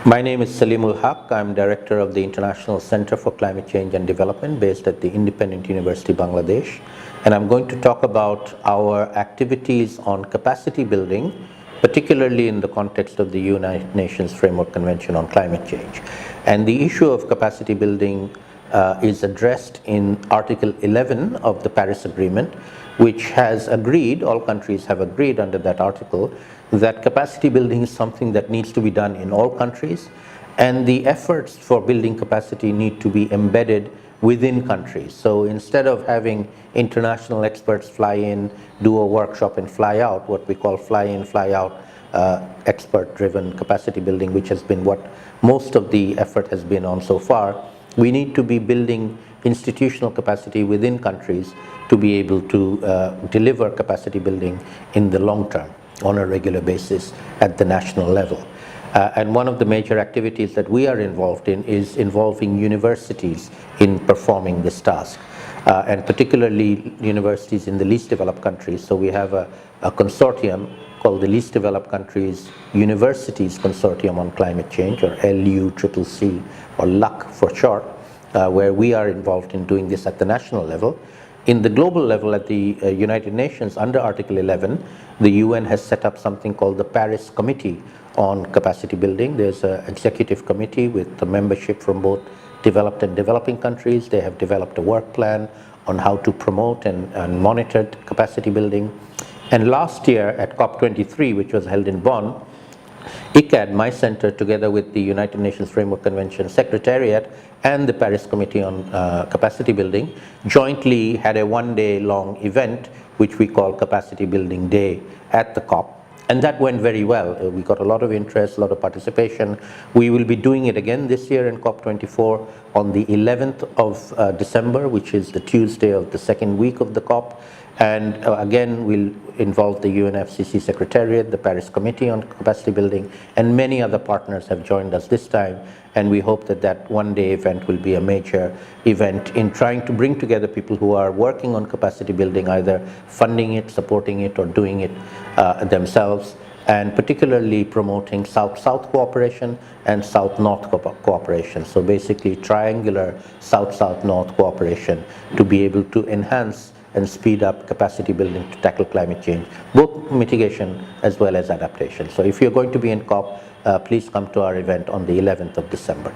My name is Saleemul Huq. I'm Director of the International Center for Climate Change and Development based at the Independent University, Bangladesh. And I'm going to talk about our activities on capacity building, particularly in the context of the United Nations Framework Convention on Climate Change. And the issue of capacity building is addressed in Article 11 of the Paris Agreement, which has agreed, all countries have agreed under that article, that capacity building is something that needs to be done in all countries, and the efforts for building capacity need to be embedded within countries. So instead of having international experts fly in, do a workshop and fly out, what we call fly in, fly out, expert-driven capacity building, which has been what most of the effort has been on so far, we need to be building institutional capacity within countries to be able to deliver capacity building in the long term on a regular basis at the national level. And one of the major activities that we are involved in is involving universities in performing this task, and particularly universities in the least developed countries. So we have a consortium called the Least Developed Countries Universities Consortium on Climate Change, or LUCCC, or LUC for short, where we are involved in doing this at the national level. In the global level, at the United Nations, under Article 11, the UN has set up something called the Paris Committee on Capacity Building. There's an executive committee with the membership from both developed and developing countries. They have developed a work plan on how to promote and monitor capacity building. And last year at COP23, which was held in Bonn, ICCCAD, my center, together with the United Nations Framework Convention Secretariat and the Paris Committee on Capacity Building, jointly had a one-day long event, which we call Capacity Building Day at the COP. And that went very well. We got a lot of interest, a lot of participation. We will be doing it again this year in COP24 on the 11th of December, which is the Tuesday of the second week of the COP. And again, we'll involve the UNFCCC Secretariat, the Paris Committee on Capacity Building, and many other partners have joined us this time. And we hope that that one-day event will be a major event in trying to bring together people who are working on capacity building, either funding it, supporting it, or doing it themselves, and particularly promoting South-South cooperation and South-North cooperation. So basically triangular South-South-North cooperation to be able to enhance and speed up capacity building to tackle climate change, both mitigation as well as adaptation. So if you're going to be in COP, please come to our event on the 11th of December.